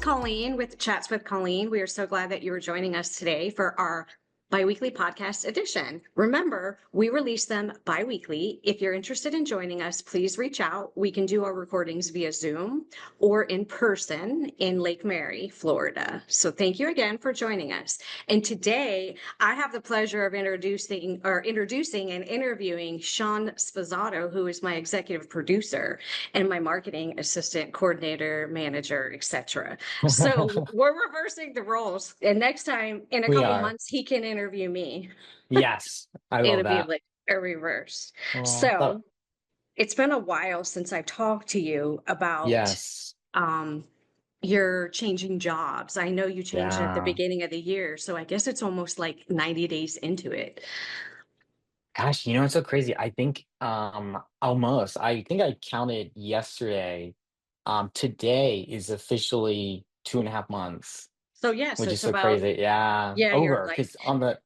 Colleen with Chats with Colleen. We are so glad that you are joining us today for our biweekly podcast edition. Remember, we release them biweekly. If you're interested in joining us, please reach out. We can do our recordings via Zoom or in person in Lake Mary, Florida. So thank you again for joining us. And today I have the pleasure of introducing and interviewing Sean Spazzato, who is my executive producer and my marketing assistant, coordinator, manager, etc. So we're reversing the roles. And next time, in a We couple are. months, he can interview me. Yes, I love It'll be that. like a reverse. Oh, So it's been a while since I've talked to you about yes. um, your changing jobs. I know you changed it at the Yeah. beginning of the year, so I guess it's almost like 90 days into it. Gosh, it's so crazy. I think almost. I think I counted yesterday. Today is officially 2.5 months, So yeah, so which is it's so about, crazy. Yeah. yeah, you're Over. like, Because on the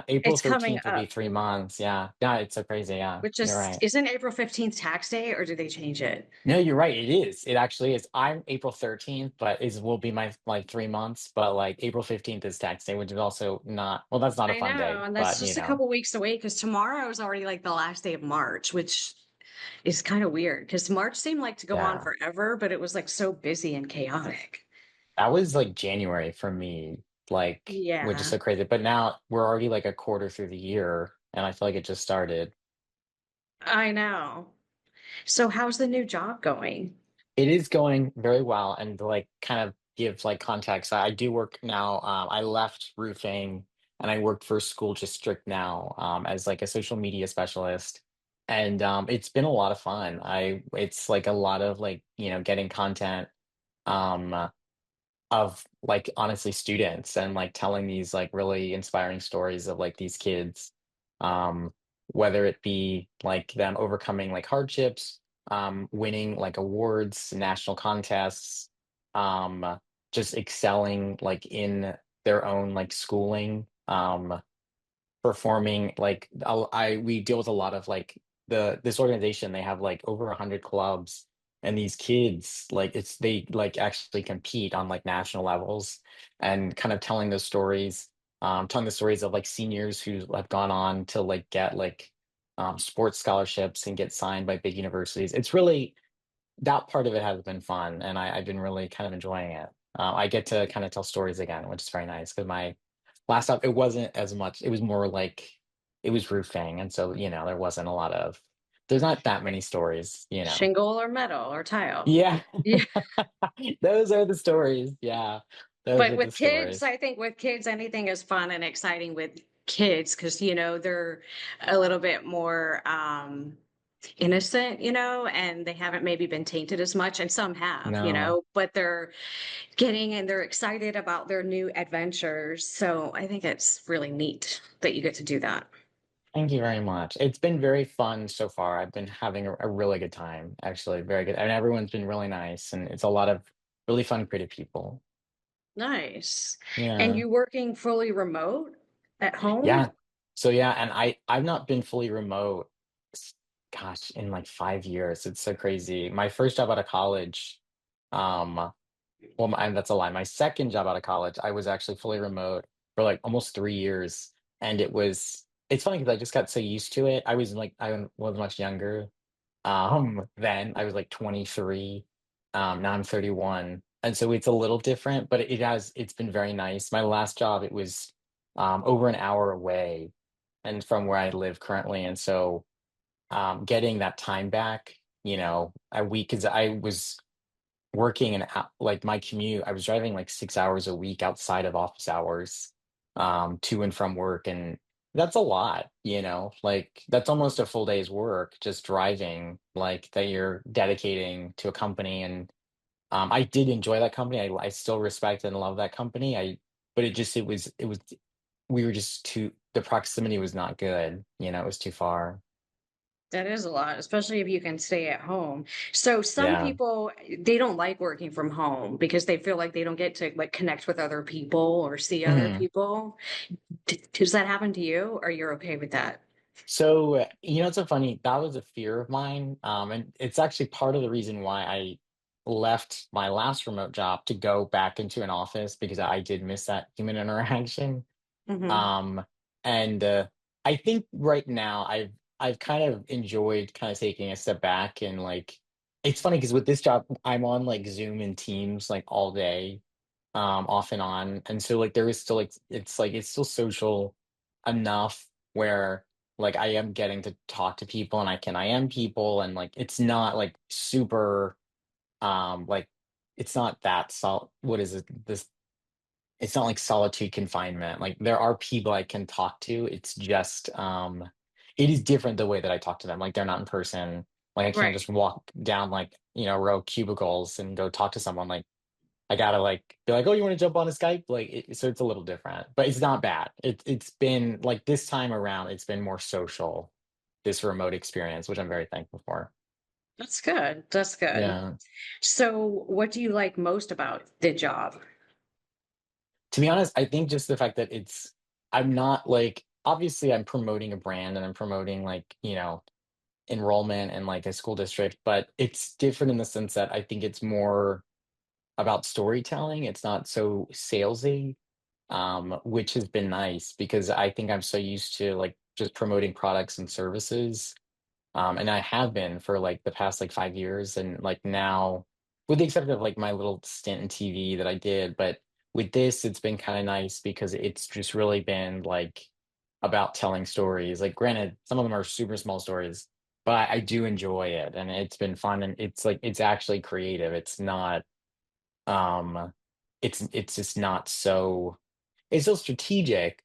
April it's coming 13th will up, be 3 months. Yeah. Yeah, it's so crazy. Yeah. which You're is, right. isn't April 15th tax day or did they change it? No, you're right. It is. It actually is. I'm April 13th, but is will be my like 3 months. But like April 15th is tax day, which is also not well, that's not a I fun know, day, and that's but just a couple weeks away because tomorrow is already like the last day of March, which is kind of weird because March seemed like to go on yeah. forever, but it was like so busy and chaotic. That was like January for me, like, which is Yeah, so crazy. But now we're already like a quarter through the year, and I feel like it just started. I know. So how's the new job going? It is going very well, and to, like kind of give like context, I do work now. I left roofing and I work for a school district now as like a social media specialist, and it's been a lot of fun. It's like a lot of like getting content um, of like honestly students and like telling these like really inspiring stories of like these kids, um, whether it be like them overcoming like hardships, winning like awards, national contests, um, just excelling like in their own like schooling, performing like we deal with a lot of like this organization. They have like over 100 clubs, and these kids like they like actually compete on like national levels, and kind of telling the stories of like seniors who have gone on to like get like sports scholarships and get signed by big universities. It's really that part of it has been fun, and I've been really kind of enjoying it. I get to kind of tell stories again, which is very nice because my last job, it wasn't as much. It was more like it was roofing, and so there wasn't a lot of. There's not that many stories. Shingle or metal or tile? Yeah, Yeah. those are the stories. Yeah, those But are the with kids, stories. I think with kids, anything is fun and exciting with kids because, they're a little bit more innocent, and they haven't maybe been tainted as much. And some have, No, but they're getting and they're excited about their new adventures. So I think it's really neat that you get to do that. thank you very much. It's been very fun so far. I've been having a really good time, actually, very good, and everyone's been really nice, and it's a lot of really fun, creative people. Nice. And Yeah. you working fully remote at home? Yeah. So yeah, and I've not been fully remote, s- gosh, in like 5 years. It's so crazy. My first job out of college, um, and that's a lie. My second job out of college, I was actually fully remote for like almost 3 years, and it's funny because I just got so used to it. I was much younger. Then I was like 23. Now I'm 31. And so it's a little different, but it's been very nice. My last job, it was over an hour away and from where I live currently. And so getting that time back, a week, because I was working like my commute, I was driving like 6 hours a week outside of office hours, to and from work. And that's a lot. Like that's almost a full day's work just driving, like that you're dedicating to a company. And I did enjoy that company. I still respect and love that company. But we were just the proximity was not good. It was too far. That is a lot, especially if you can stay at home. So some Yeah. people, they don't like working from home because they feel like they don't get to like connect with other people or see other Mhm. people. Does that happen to you or you're okay with that? So, it's so funny. That was a fear of mine. And it's actually part of the reason why left my last remote job to go back into an office because I did miss that human interaction. Hmm. Um, and I think right now I've kind of enjoyed kind of taking a step back and like it's funny because with this job I'm on like Zoom and Teams like all day, off and on, and so like there is still like it's still social enough where like I am getting to talk to people and I am people and like it's not like super like it's not that what is it this it's not like solitude confinement. Like there are people I can talk to. It's just it is different the way that I talk to them. Like they're not in person. Like I can't Right. just walk down like, row of cubicles and go talk to someone. Like I gotta like be like, oh, you want to jump on a Skype? Like so it's a little different, but it's not bad. It's been like this time around, it's been more social, this remote experience, which I'm very thankful for. That's good. That's good. Yeah. So, what do you like most about the job? To be honest, I think just the fact that I'm not like, obviously I'm promoting a brand and I'm promoting like, enrollment and like a school district, but it's different in the sense that I think it's more about storytelling. It's not so salesy, which has been nice because I think I'm so used to like just promoting products and services. And I have been for like the past like 5 years. And like now, with the exception of like my little stint in TV that I did, but with this, it's been kind of nice because it's just really been like about telling stories. Like, granted, some of them are super small stories, but I do enjoy it and it's been fun. And it's like, it's actually creative. Um, it's just not so, it's still strategic,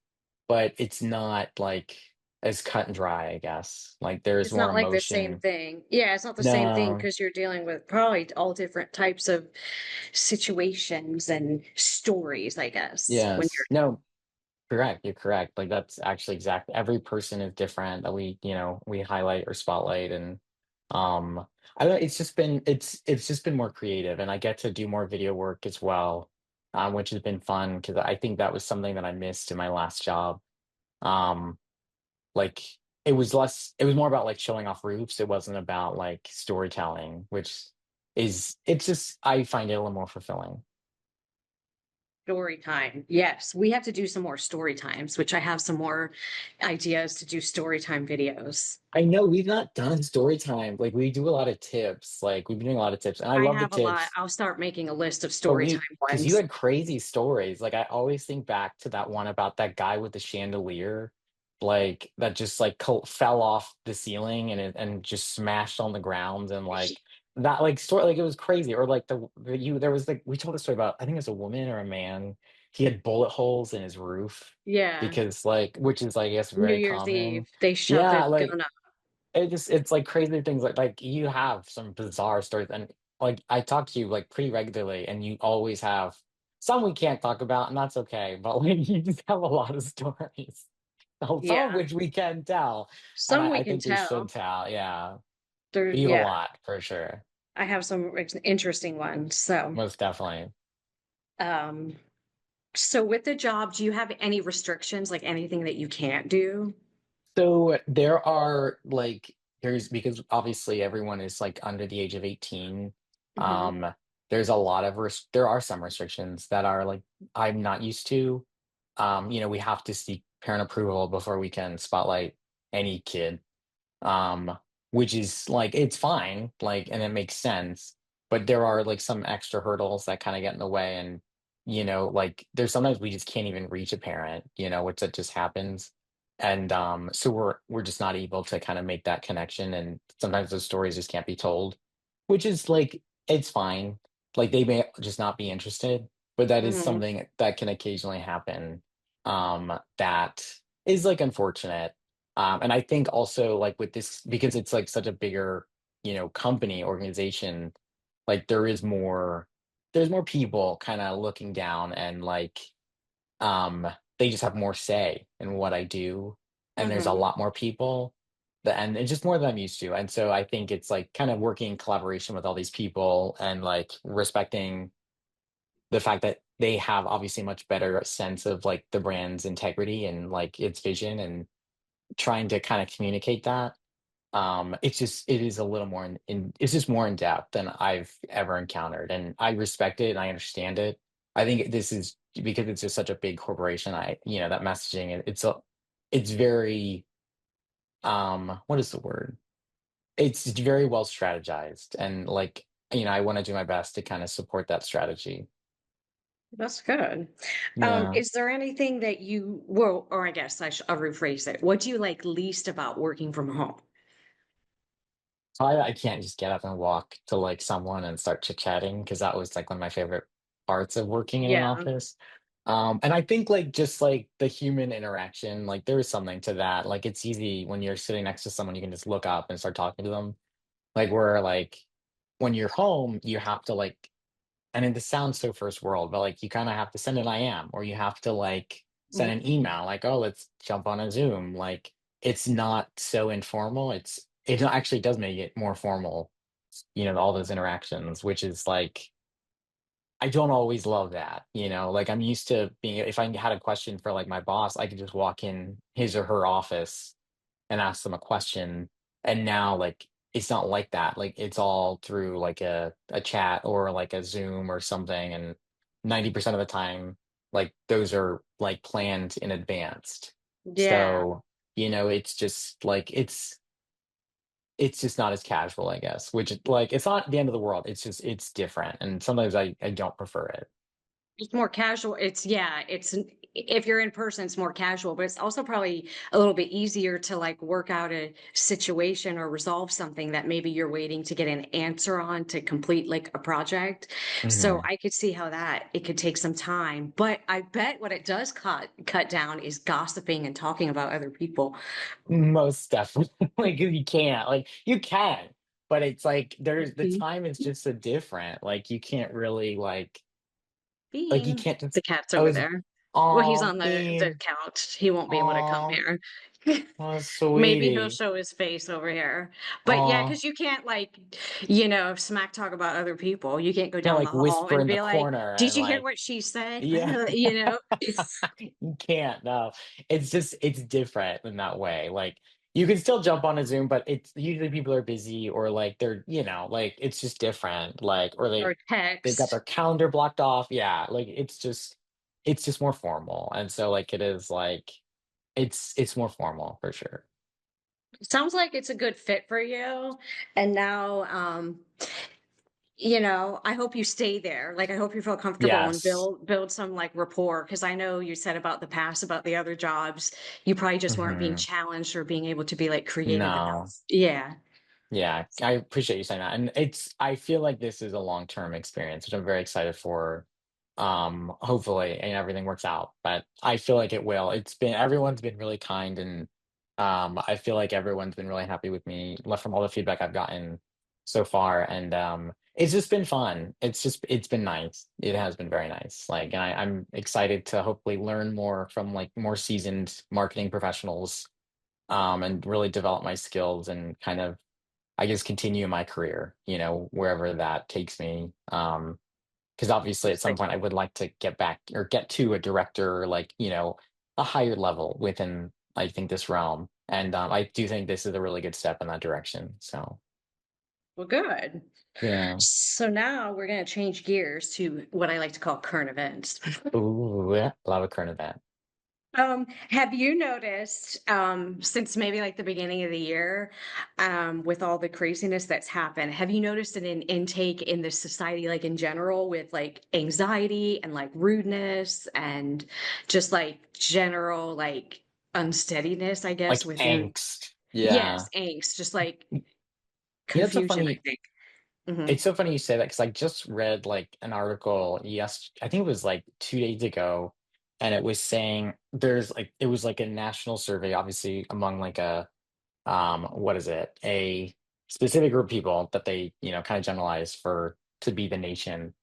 but it's not like as cut and dry, I guess. Like there's It's more not like the same emotion. thing. Yeah, it's not the same thing No, because you're dealing with probably all different types of situations and stories, I guess, when yes. No, correct. You're correct. Like that's actually exactly every person is different that we highlight or spotlight and I don't know, it's just been more creative and I get to do more video work as well, which has been fun because I think that was something that I missed in my last job. Um like it was more about like showing off roofs. It wasn't about like storytelling, which it's just I find it a little more fulfilling. story time. Yes, we have to do some more story times, which I have some more ideas to do story time videos. I know we've not done story time. Like we do a lot of tips. Like we've been doing a lot of tips, and I I love the have a lot. tips. I'll start making a list of But story time because you ones. had crazy stories. Like I always think back to that one about that guy with the chandelier, like that just like fell off the ceiling and just smashed on the ground and like that like story like it was crazy. Or like there was like we told a story about I think it was a woman or a man. He had bullet holes in his roof Yeah. because like which is I guess New very Year's Eve, common. they shoved a Yeah, like gun up. it's like crazy things like you have some bizarre stories and like I talk to you like pretty regularly and you always have some we can't talk about and that's okay, but like you just have a lot of stories. Some of Yeah. which we can tell and Some I we can think we should tell. tell. Yeah. There, You have a yeah, lot for sure. I have some interesting ones. Most definitely. Um, so with the job, do you have any restrictions, like anything that you can't do? So there are like there's because obviously everyone is like under the age of 18. Hmm. Um there's a lot of there are some restrictions that are like I'm not used to. We have to seek parent approval before we can spotlight any kid. Um which is like it's fine, like and it makes sense, but there are like some extra hurdles that kind of get in the way and like there's sometimes we just can't even reach a parent, which that just happens and so we're just not able to kind of make that connection and sometimes those stories just can't be told, which is like it's fine, like they may just not be interested, but that is Hmm. something that can occasionally happen, that is like unfortunate, and I think also like with this because it's like such a bigger company organization, like there's more people kind of looking down and like um they just have more say in what I do and there's a Hmm. lot more people and it's just more than I'm used to. And so I think it's like kind of working in collaboration with all these people and like respecting the fact that they have obviously much better sense of like the brand's integrity and like its vision and trying to kind of communicate that. it is a little more it's just more in depth than I've ever encountered, and I respect it and I understand it. I think this is because it's just such a big corporation. That messaging, it's very, what is the word? It's very well strategized, and like, I want to do my best to kind of support that strategy. That's good. Yeah. Is there anything that you well, or I guess I'll rephrase it. What do you like least about working from home? I can't just get up and walk to like someone and start chit-chatting because that was like one of my favorite parts of working in an Yeah. office. And I think like just like the human interaction, like there is something to that. Like it's easy when you're sitting next to someone, you can just look up and start talking to them. Like where like when you're home, you have to like, and this sounds so first world, but like you kind of have to send an IM or you have to like send Mm. an email, like, oh, let's jump on a Zoom. Like it's not so informal. It actually does make it more formal, all those interactions, which is like I don't always love that, like I'm used to being if I had a question for like my boss, I could just walk in his or her office and ask them a question. And now like it's not like that. Like it's all through like a chat or like a Zoom or something. And 90% of the time, like those are like planned in advance. Yeah. So, it's just like it's just not as casual, I guess, which like it's not the end of the world. It's different. And sometimes I don't prefer it. It's more casual. It's yeah, if you're in person, it's more casual, but it's also probably a little bit easier to like work out a situation or resolve something that maybe you're waiting to get an answer on to complete like a project. So Mhm. I could see how that it could take some time. But I bet what it does cut down is gossiping and talking about other people. Most definitely. Like you can't, like you can, but it's like there's the Bean. time is just so different. Like you can't really like you Bean. can't just The cat's I over was there. Well, he's oh on the bean, couch. He won't be able to come oh here. oh Maybe he'll sweetie, show his face over here. But yeah, oh because you can't like, smack talk about other people. You can't go can't down the like hall whisper and in the be like, corner "Did and you hear like what she said?" yeah. You know? You can't, no. It's different in that way. Like you can still jump on a Zoom, but it's usually people are busy or like they're, like it's just different. Like or Or they've got text. their calendar blocked off. Yeah, like it's just more formal. And so like it is like it's more formal for sure. Sounds like it's a good fit for you. And now, I hope you stay there. Like, I hope you feel comfortable and Yes. build some like rapport. Because I know you said about the past, about the other jobs, you probably just weren't being Hmm. challenged or being able to be like creative No. enough. Yeah. Yeah, I appreciate you saying that. And I feel like this is a long-term experience, which I'm very excited for. Hopefully, and everything works out, but I feel like it will. Everyone's been really kind, and I feel like everyone's been really happy with me from all the feedback I've gotten so far. And it's just been fun. It's been nice. It has been very nice. Like, and I'm excited to hopefully learn more from like more seasoned marketing professionals, and really develop my skills and kind of I guess continue my career, wherever that takes me. Because obviously at some point I would like to get back or get to a director, like, a higher level within, I think, this realm. And I do think this is a really good step in that direction. So, Well, good. yeah. So now we're going to change gears to what I like to call current events. Ooh, yeah. Love a current event. Have you noticed, since maybe like the beginning of the year, with all the craziness that's happened, have you noticed an intake in the society, like in general, with like anxiety and like rudeness and just like general like unsteadiness, I guess, Like within, angst. yes, Yeah. angst, just like It's so confusion, I funny. think. Hmm. It's so funny you say that because I just read like an article, yes, I think it was like 2 days ago, and it was saying it was like a national survey, obviously among like what is it, a specific group of people that they, kind of generalized for to be the nation.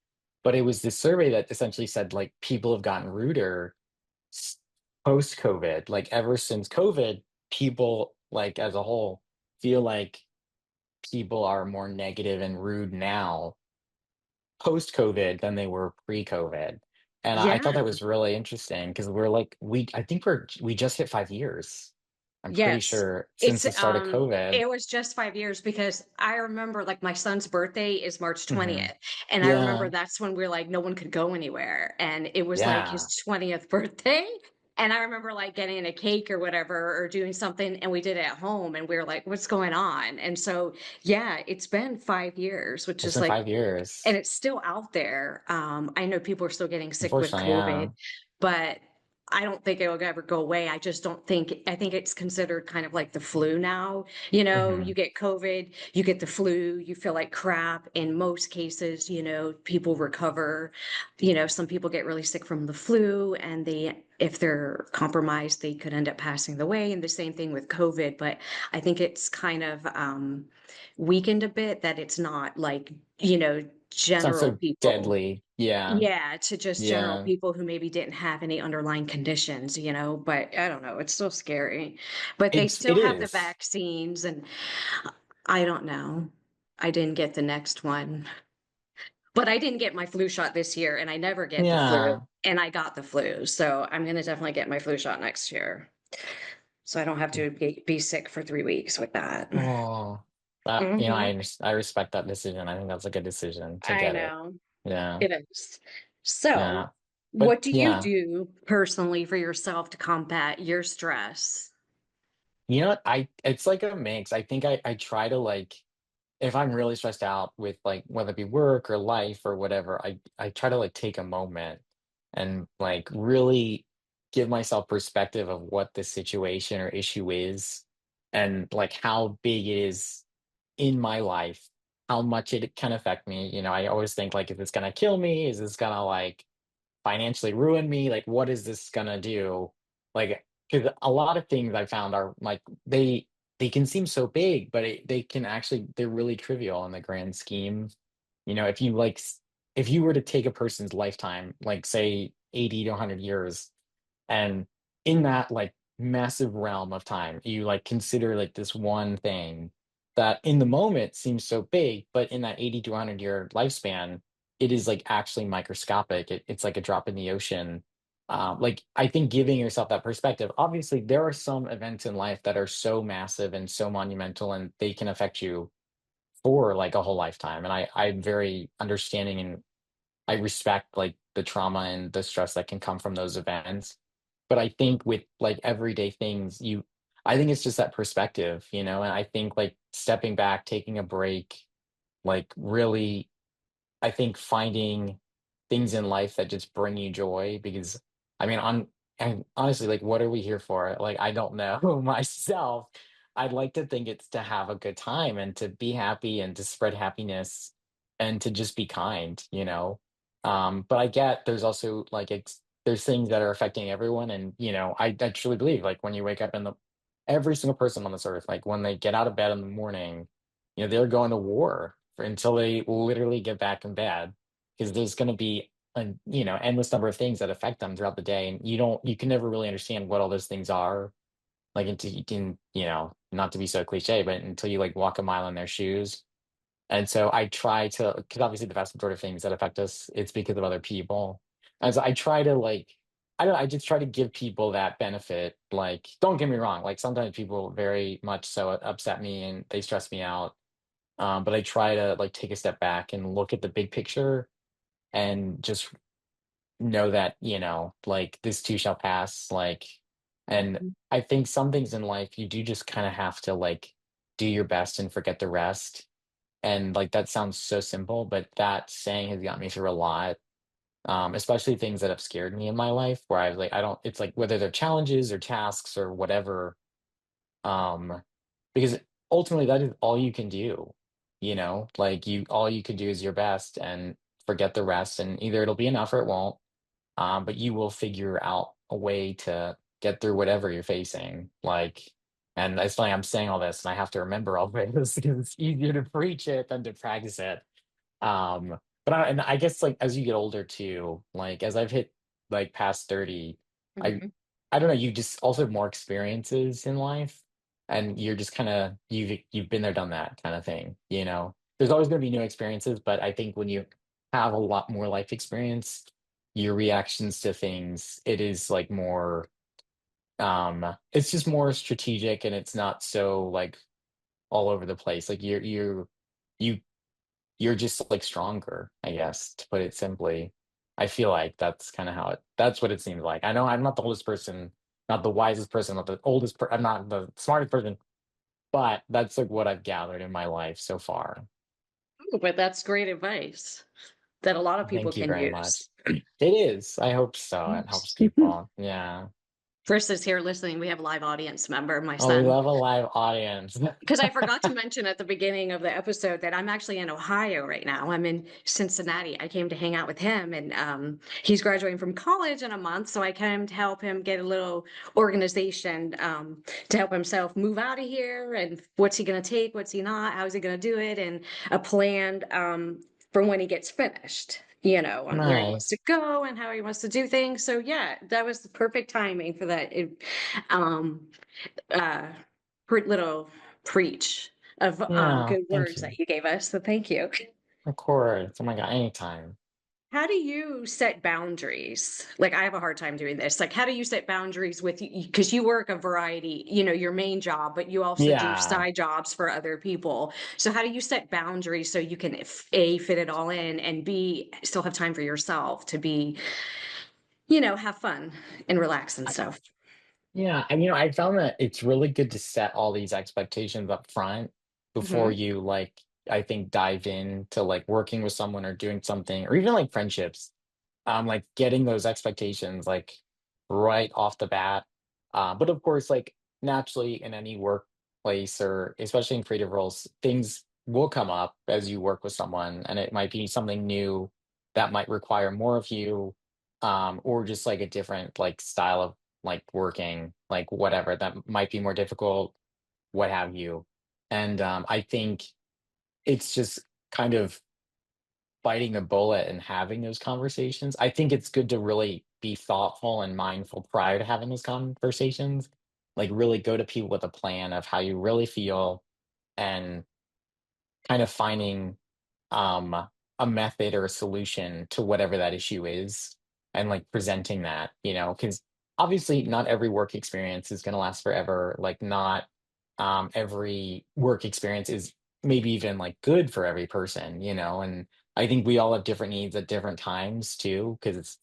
But it was this survey that essentially said like people have gotten ruder post COVID, like ever since COVID, people like as a whole feel like people are more negative and rude now post COVID than they were pre COVID. And I Yeah. thought that was really interesting because I think we just hit 5 years. I'm pretty Yes. sure since It's the start of COVID. it was just 5 years because I remember like my son's birthday is March Mhm. 20th. And I remember Yeah, that's when we're like no one could go anywhere. And it was like his yeah. 20th birthday. And I remember like getting a cake or whatever or doing something and we did it at home and we were like, what's going on? And so yeah, it's been 5 years, which It's is been like 5 years. and it's still out there. I know people are still getting sick with Unfortunately, COVID, yeah. but I don't think it'll ever go away. I just don't think, I think it's considered kind of like the flu now. You know, you Mhm. get COVID, you get the flu, you feel like crap. In most cases, you know, people recover. You know, some people get really sick from the flu and they, if they're compromised, they could end up passing away. And the same thing with COVID. But I think it's kind of weakened a bit that it's not like, you know, It's not general so people. deadly. Yeah, Yeah, to just general yeah. people who maybe didn't have any underlying conditions, you know, but I don't know, it's still scary. But they It still have the is. vaccines and I don't know. I didn't get the next one. But I didn't get my flu shot this year and I never get the flu Yeah. and I got the flu. So I'm going to definitely get my flu shot next year. So I don't have to be sick for 3 weeks with that. Oh, that, Hmm. I respect that decision. I think that's a good decision to I get it. know. Yeah, It is. So, yeah. But what do you yeah, do personally for yourself to combat your stress? you know what? It's like a mix. I think I try to like if I'm really stressed out with like whether it be work or life or whatever, I try to like take a moment and like really give myself perspective of what the situation or issue is and like how big it is in my life, how much it can affect me. I always think like, if it's gonna kill me, is this gonna like financially ruin me? Like, what is this gonna do? Like, because a lot of things I found are like they can seem so big, but they can actually they're really trivial in the grand scheme. If you like, if you were to take a person's lifetime, like say 80 to 100 years, and in that like massive realm of time, you like consider like this one thing that in the moment seems so big, but in that 80 to 100-year lifespan, it is like actually microscopic. It's like a drop in the ocean. Like I think giving yourself that perspective, obviously there are some events in life that are so massive and so monumental and they can affect you for like a whole lifetime. And I'm very understanding and I respect like the trauma and the stress that can come from those events. But I think with like everyday things, I think it's just that perspective, and I think like stepping back, taking a break, like really I think finding things in life that just bring you joy because I mean and honestly, like what are we here for? Like I don't know myself. I'd like to think it's to have a good time and to be happy and to spread happiness and to just be kind. But I get there's also like there's things that are affecting everyone and I truly believe like when you wake up in the every single person on this earth, like when they get out of bed in the morning, they're going to war until they literally get back in bed because there's going to be a endless number of things that affect them throughout the day and you can never really understand what all those things are like until you can not to be so cliche but until you like walk a mile in their shoes. And so I try to, because obviously the vast majority of things that affect us, it's because of other people. And so I try to like, I don't know, I just try to give people that benefit. Like, don't get me wrong, like sometimes people very much so upset me and they stress me out. But I try to like take a step back and look at the big picture and just know that, like this too shall pass. Like, and Mhm. I think some things in life you do just kind of have to like do your best and forget the rest. And like that sounds so simple, but that saying has got me through a lot. Especially things that have scared me in my life where I was like, I don't, it's like whether they're challenges or tasks or whatever. Um, because ultimately that is all you can do, like all you can do is your best and forget the rest. And either it'll be enough or it won't. But you will figure out a way to get through whatever you're facing. Like, and it's funny, I'm saying all this and I have to remember all this because it's easier to preach it than to practice it. And I guess like as you get older too, like as I've hit like past 30, I Mhm. I don't know, you just also have more experiences in life and you're just kind of you've been there, done that kind of thing. There's always going to be new experiences, but I think when you have a lot more life experience, your reactions to things, it is like more It's just more strategic and it's not so like all over the place. Like you you're just like stronger, I guess, to put it simply. I feel like that's what it seems like. I know I'm not the oldest person, not the wisest person, not the I'm not the smartest person, but that's like what I've gathered in my life so far. But that's great advice that a lot of people Thank you can very use. much. It is. I hope so. It helps people. Yeah. Chris is here listening. We have a live audience member, my Oh, we son. love a live audience. Because I forgot to mention at the beginning of the episode that I'm actually in Ohio right now. I'm in Cincinnati. I came to hang out with him, and he's graduating from college in a month. So I came to help him get a little organization to help himself move out of here. And what's he going to take? What's he not? How's he going to do it? And a plan for when he gets finished. On where he wants to Nice. go and how he wants to do things. So yeah, that was the perfect timing for that. Um, uh, little preach of Yeah, good thank words you. that you gave us. So thank you. Of course. Oh my God, anytime. How do you set boundaries? Like, I have a hard time doing this. Like, how do you set boundaries with you? Because you work a variety, your main job, but you also do Yeah. side jobs for other people. So, how do you set boundaries so you can A, fit it all in, and B, still have time for yourself to be, have fun and relax and stuff? Yeah, and I found that it's really good to set all these expectations up front before Hmm. you like I think dive in to like working with someone or doing something or even like friendships. Like getting those expectations like right off the bat. But of course, like naturally in any workplace or especially in creative roles, things will come up as you work with someone, and it might be something new that might require more of you, or just like a different like style of like working, like whatever that might be more difficult, what have you. And I think it's just kind of biting the bullet and having those conversations. I think it's good to really be thoughtful and mindful prior to having those conversations. Like really go to people with a plan of how you really feel and kind of finding um a method or a solution to whatever that issue is and like presenting that, because obviously not every work experience is going to last forever. Like not every work experience is maybe even like good for every person, and I think we all have different needs at different times too, because it's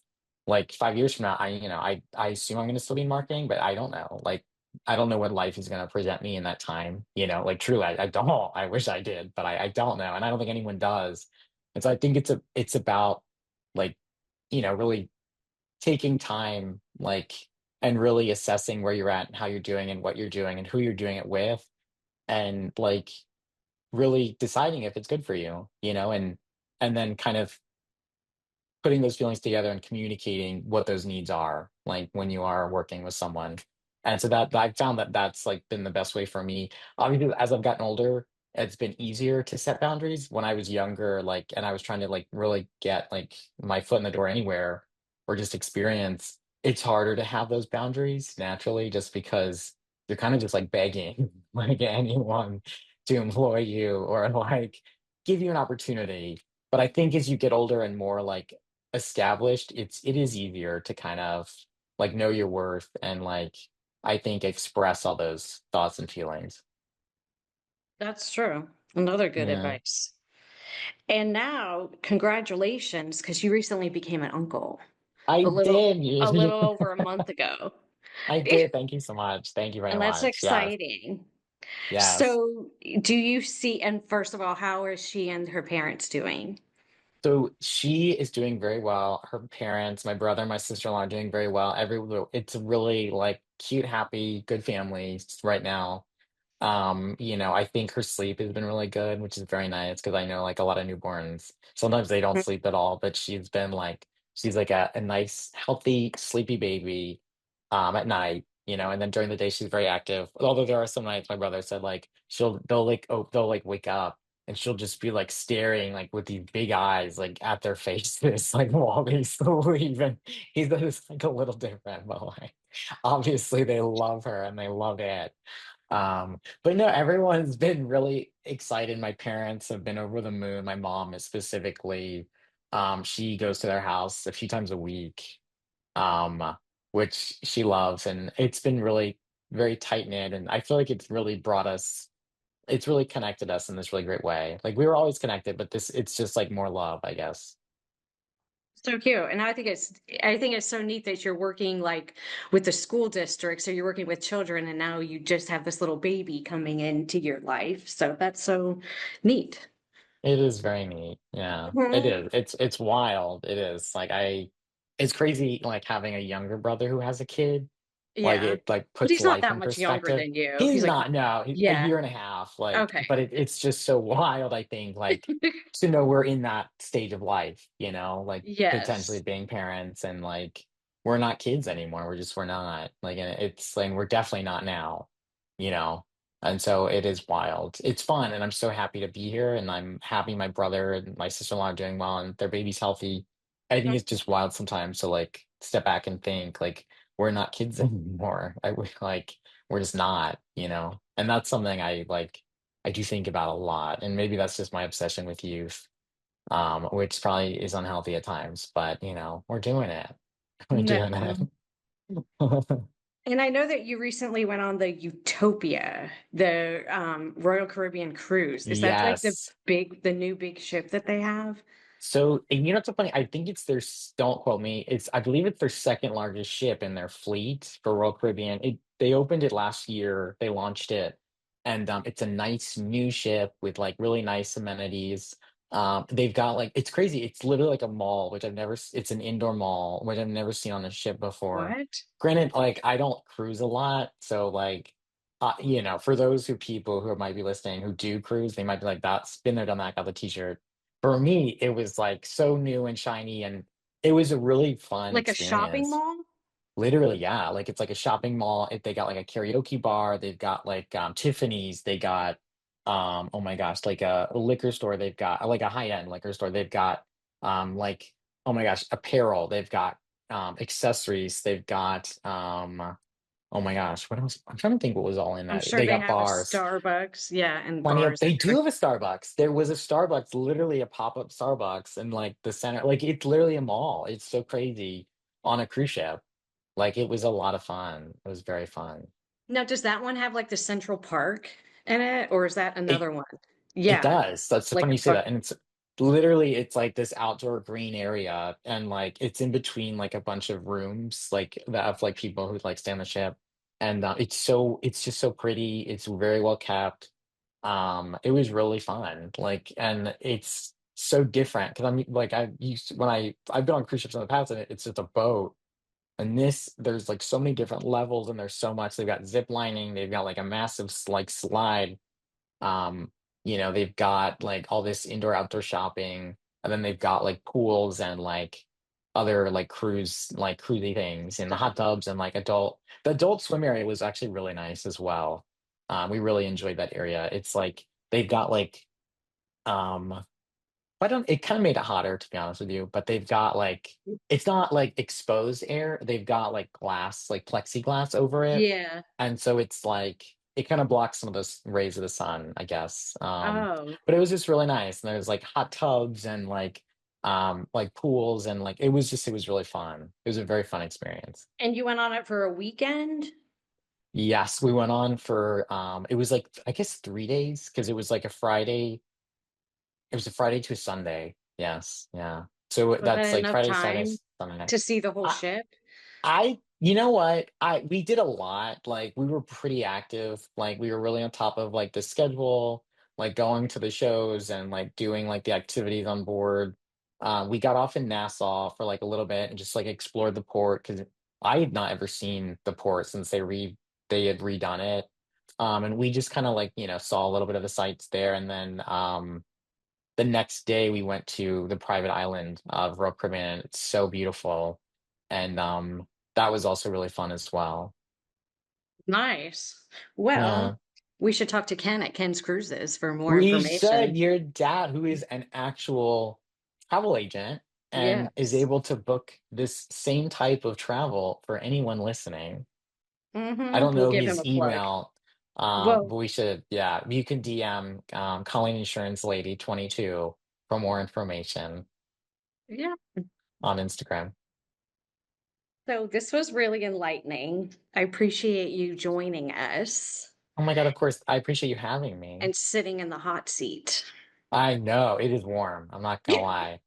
like 5 years from now, I assume I'm going to still be in marketing, but I don't know. Like I don't know what life is going to present me in that time, like truly, I don't. I wish I did, but I don't know, and I don't think anyone does. And so I think it's about like really taking time, like, and really assessing where you're at and how you're doing and what you're doing and who you're doing it with, and like really deciding if it's good for you, and then kind of putting those feelings together and communicating what those needs are, like when you are working with someone. And so that I found that that's like been the best way for me. Obviously, as I've gotten older, it's been easier to set boundaries. When I was younger, like, and I was trying to like really get like my foot in the door anywhere or just experience, it's harder to have those boundaries naturally just because you're kind of just like begging like anyone to employ you or like give you an opportunity. But I think as you get older and more like established, it is easier to kind of like know your worth and like I think express all those thoughts and feelings. That's true. Another good Yeah. advice. And now, congratulations, because you recently became an uncle I a little did. a little over a month ago. I did. Thank you so much. Thank you very And that's much. Yes. exciting. Yes. So, do you see, and first of all, how is she and her parents doing? So she is doing very well. Her parents, my brother, my sister-in-law are doing very well. It's a really like cute, happy, good family right now. I think her sleep has been really good, which is very nice because I know like a lot of newborns, sometimes they don't sleep at all, but she's like a nice, healthy, sleepy baby at night, and then during the day she's very active. Although there are some nights my brother said like they'll like wake up and she'll just be like staring like with these big eyes like at their faces like while they sleep. And he's just like a little different, but like obviously they love her and they love it. But no, everyone's been really excited. My parents have been over the moon. My mom is specifically, she goes to their house a few times a week. Um, which she loves, and it's been really very tight knit, and I feel like it's really connected us in this really great way. Like we were always connected, but this it's just like more love, I guess. So cute. And I think it's so neat that you're working like with the school district. So you're working with children and now you just have this little baby coming into your life. So that's so neat. It is very neat. Yeah, it Mhm. is. It's wild. It is. It's crazy like having a younger brother who has a kid. Like Yeah. it like But puts he's not life that in much younger perspective. than you. He's He's like, not, no, a yeah. year and a half, Okay. but it's just so wild, I think, like to know we're in that stage of life, like potentially Yes. being parents and like we're not kids anymore. We're not. Like and it's like we're definitely not now, you know. And so it is wild. It's fun, and I'm so happy to be here, and I'm happy my brother and my sister-in-law are doing well, and their baby's healthy. I think it's just wild sometimes to like step back and think like we're not kids anymore. We're just not. And that's something I do think about a lot. And maybe that's just my obsession with youth, which probably is unhealthy at times, but we're doing it. We're No. doing it. And I know that you recently went on the Utopia, the Royal Caribbean cruise. Is that like Yes. the new big ship that they have? So, and what's so funny? I think it's don't quote me. I believe it's their second largest ship in their fleet for Royal Caribbean. They opened it last year. They launched it, and it's a nice new ship with like really nice amenities. They've got like it's crazy. It's literally like a mall, it's an indoor mall, which I've never seen on a ship before. What? Granted, like I don't cruise a lot, so like for those people who might be listening who do cruise, they might be like, that's been there, done that, got the t-shirt. For me, it was like so new and shiny, and it was a really fun Like a shopping experience. mall? Literally, yeah. Like it's like a shopping mall. They got like a karaoke bar. They've got like Tiffany's. They got oh my gosh, like a liquor store. They've got like a high-end liquor store. They've got like oh my gosh, apparel. They've got accessories. They've got oh my gosh, what else? I'm trying to think what was all in I'm that. sure They they got have a bars. Starbucks, yeah, and Plenty of bars they do everywhere. have a Starbucks. There was a Starbucks, literally a pop-up Starbucks in like the center. Like it's literally a mall. It's so crazy on a cruise ship. Like it was a lot of fun. It was very fun. Now, does that one have like the Central Park in it, or is that It another one? it Yeah, does. That's so like funny a you say book. that. And it's like this outdoor green area, and like it's in between like a bunch of rooms like that of like people who like stay on the ship. And it's just so pretty. It's very well kept. It was really fun. Like, and it's so different because I'm like I used to, when I've been on cruise ships in the past, and it's just a boat. And there's like so many different levels, and there's so much. They've got zip lining. They've got like a massive like slide. Um, they've got like all this indoor outdoor shopping, and then they've got like pools and like other like cruisy things and the hot tubs and like the adult swim area was actually really nice as well. We really enjoyed that area. It's like they've got like um I don't it kind of made it hotter to be honest with you, but they've got like it's not like exposed air. They've got like glass, like plexiglass over it, Yeah. and so it's like it kind of blocks some of those rays of the sun, I guess. Oh, But it was just really nice. And there's like hot tubs and like pools and like it was really fun. It was a very fun experience. and you went on it for a weekend? Yes, we went on for it was like I guess 3 days because it was a Friday to a Sunday. Yes, yeah. So Was that's that like enough Friday, Saturday, time Sunday. to see the whole I, ship? you know what? We did a lot. Like we were pretty active. Like we were really on top of like the schedule, like going to the shows and like doing like the activities on board. We got off in Nassau for like a little bit and just like explored the port because I had not ever seen the port since they had redone it. And we just kind of like, saw a little bit of the sights there. And then the next day we went to the private island of Royal Caribbean. It's so beautiful. And that was also really fun as well. Nice. Well, Yeah. we should talk to Ken at Ken's Cruises for more We said information. your dad, who is an actual travel agent and is Yes. able to book this same type of travel for anyone listening. I Mm-hmm. don't We'll know give him his a plug. email, Well, but yeah, you can DM Colleen Insurance Lady 22 for more information yeah. on Instagram. So this was really enlightening. I appreciate you joining us Oh my God, of course. I appreciate you having me. and sitting in the hot seat. I know it is warm. I'm not gonna lie.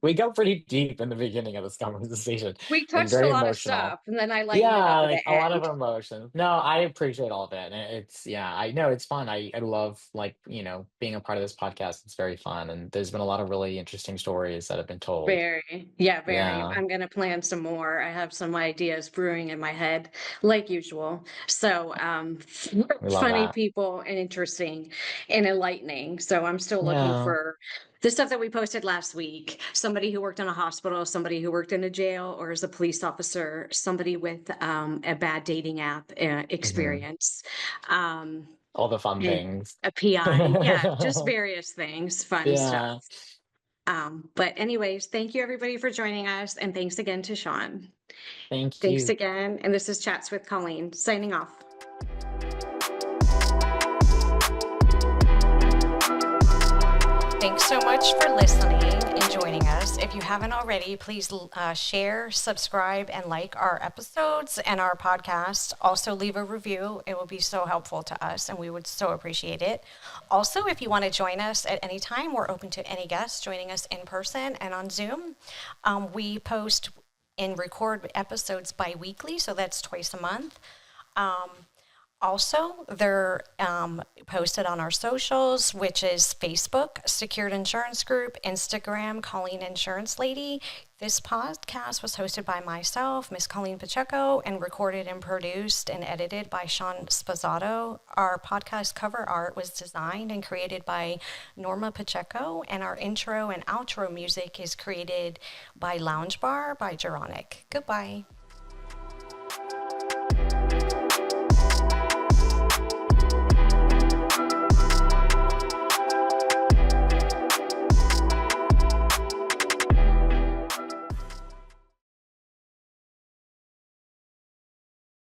We go pretty deep in the beginning of this conversation We and touched a very lot of emotional. stuff and then I lightened it Yeah, up at like the a lot of end. emotions. No, I appreciate all of it. And it's yeah, I know it's fun. I love like, being a part of this podcast. It's very fun. And there's been a lot of really interesting stories that have been told. Very, yeah, very. Yeah, I'm gonna plan some more. I have some ideas brewing in my head, like usual. So, we love funny that. people and interesting and enlightening. So I'm still looking Yeah. for the stuff that we posted last week. Somebody who worked in a hospital, somebody who worked in a jail or as a police officer, somebody with a bad dating app Hmm. experience, um, All the fun and things. a PI. Yeah, just various things, fun stuff. Yeah. But anyways, thank you everybody for joining us. And thanks again to Sean. Thank Thanks you. again. And this is Chats with Colleen signing off. Thanks so much for listening and joining us. If you haven't already, please share, subscribe, and like our episodes and our podcast. Also, leave a review. It will be so helpful to us, and we would so appreciate it. Also, if you want to join us at any time, we're open to any guests joining us in person and on Zoom. We post and record episodes bi-weekly, so that's twice a month. Also, they're posted on our socials, which is Facebook, Secured Insurance Group, Instagram, Colleen Insurance Lady. This podcast was hosted by myself, Miss Colleen Pacheco, and recorded and produced and edited by Sean Spazzato. Our podcast cover art was designed and created by Norma Pacheco, and our intro and outro music is created by Lounge Bar by Geronic. Goodbye.